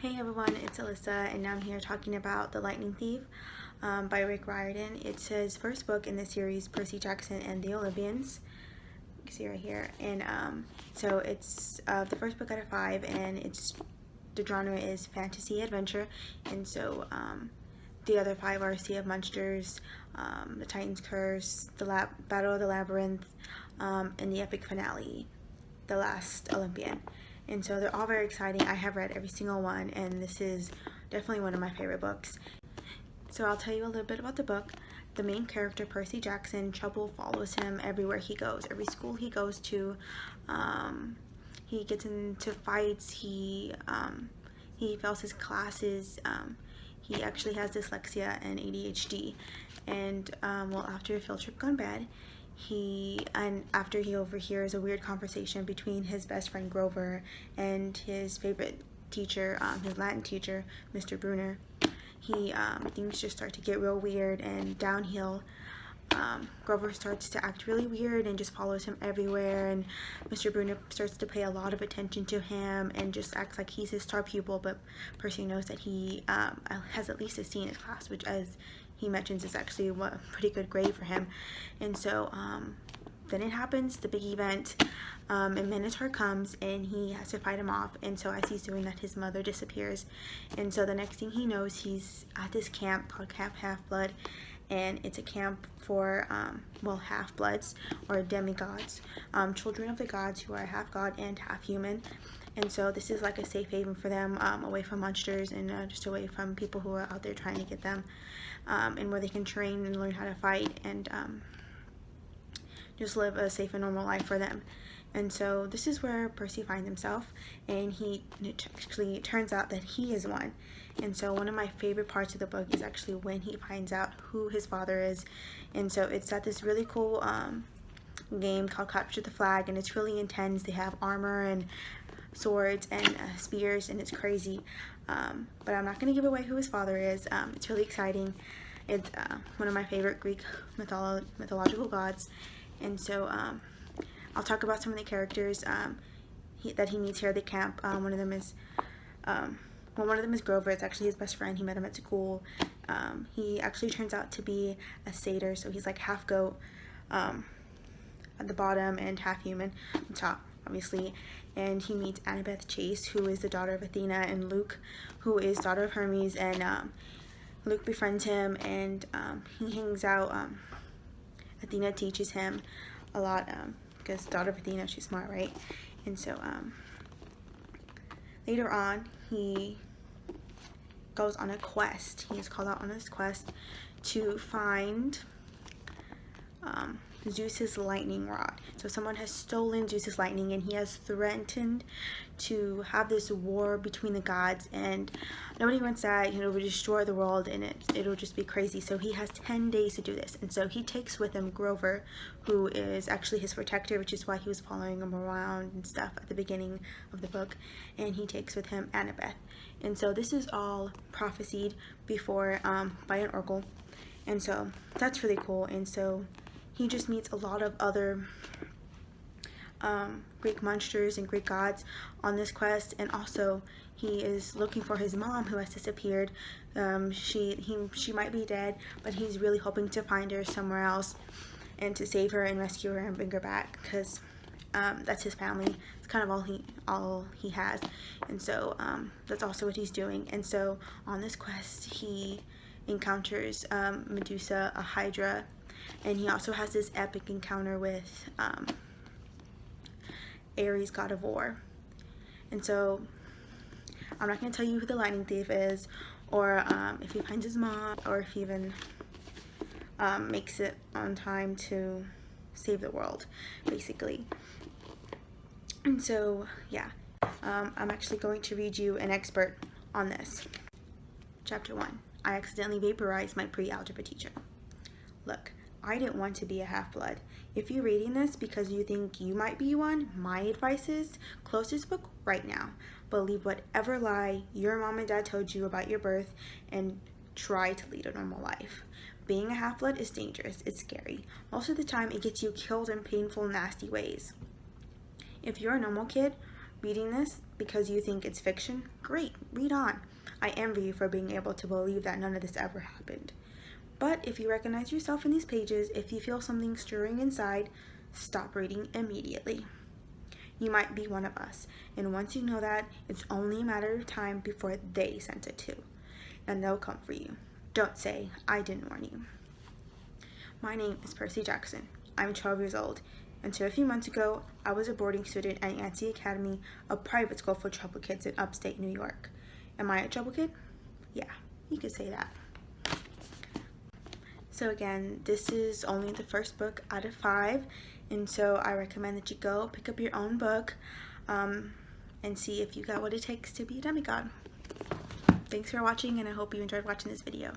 Hey everyone, it's Alyssa, and I'm here talking about The Lightning Thief by Riordan. It's his first book in the series Percy Jackson and The Olympians. You can see right here. And so it's the first book out of 5, and the genre is fantasy adventure. And so the other 5 are Sea of Monsters, The Titan's Curse, The Battle of the Labyrinth, and the epic finale, The Last Olympian. And so they're all very exciting. I have read every single one, and this is definitely one of my favorite books. So I'll tell you a little bit about the book. The main character, Percy Jackson, trouble follows him everywhere he goes. Every school he goes to, he gets into fights, he fails his classes, he actually has dyslexia and ADHD. And well, after a field trip gone bad, after he overhears a weird conversation between his best friend Grover and his favorite teacher, his Latin teacher, Mr. Brunner, things just start to get real weird and downhill. Grover starts to act really weird and just follows him everywhere, and Mr. Brunner starts to pay a lot of attention to him and just acts like he's his star pupil, but Percy knows that he has at least a C in his class, which, as he mentions, is actually a pretty good grade for him. And so then it happens, the big event, and Minotaur comes and he has to fight him off. And so as he's doing that, his mother disappears. And so the next thing he knows, he's at this camp called Camp Half-Blood, and it's a camp for half-bloods or demigods, children of the gods who are half god and half human. And so this is like a safe haven for them, away from monsters and just away from people who are out there trying to get them, and where they can train and learn how to fight and just live a safe and normal life for them. And so this is where Percy finds himself, and it turns out that he is one. And so one of my favorite parts of the book is actually when he finds out who his father is. And so it's at this really cool game called Capture the Flag, and it's really intense. They have armor and swords and spears, and it's crazy. But I'm not going to give away who his father is. It's really exciting. It's one of my favorite Greek mythological gods. And so I'll talk about some of the characters that he meets here at the camp. One of them is Grover. It's actually his best friend. He met him at school. He actually turns out to be a satyr, so he's like half goat at the bottom and half human on top, obviously. And he meets Annabeth Chase, who is the daughter of Athena, and Luke, who is daughter of Hermes. And Luke befriends him, and he hangs out. Athena teaches him a lot, because daughter of Athena, she's smart, right? And so later on, he goes on a quest. He is called out on this quest to find Zeus's lightning rod. So someone has stolen Zeus's lightning, and he has threatened to have this war between the gods, and nobody wants that. It would destroy the world, and it'll just be crazy. So he has 10 days to do this. And so he takes with him Grover, who is actually his protector, which is why he was following him around and stuff at the beginning of the book. And he takes with him Annabeth. And so this is all prophesied before by an oracle. And so that's really cool. And so he just meets a lot of other Greek monsters and Greek gods on this quest, and also he is looking for his mom, who has disappeared. She might be dead, but he's really hoping to find her somewhere else and to save her and rescue her and bring her back, because that's his family. It's kind of all he has. And so that's also what he's doing. And so on this quest, he encounters Medusa, a Hydra, and he also has this epic encounter with Ares, god of war. And so I'm not going to tell you who the lightning thief is, or if he finds his mom, or if he even makes it on time to save the world, basically. And so yeah, I'm actually going to read you an expert on this. Chapter 1. I accidentally vaporized my pre-algebra teacher. Look, I didn't want to be a half-blood. If you're reading this because you think you might be one, my advice is close this book right now. Believe whatever lie your mom and dad told you about your birth and try to lead a normal life. Being a half-blood is dangerous. It's scary. Most of the time, it gets you killed in painful, nasty ways. If you're a normal kid reading this because you think it's fiction, great, read on. I envy you for being able to believe that none of this ever happened. But if you recognize yourself in these pages, if you feel something stirring inside, stop reading immediately. You might be one of us, and once you know that, it's only a matter of time before they sense it too, and they'll come for you. Don't say, I didn't warn you. My name is Percy Jackson. I'm 12 years old. Until a few months ago, I was a boarding student at Yancey Academy, a private school for troubled kids in upstate New York. Am I a troubled kid? Yeah, you could say that. So again, this is only the first book out of 5, and so I recommend that you go pick up your own book and see if you got what it takes to be a demigod. Thanks for watching, and I hope you enjoyed watching this video.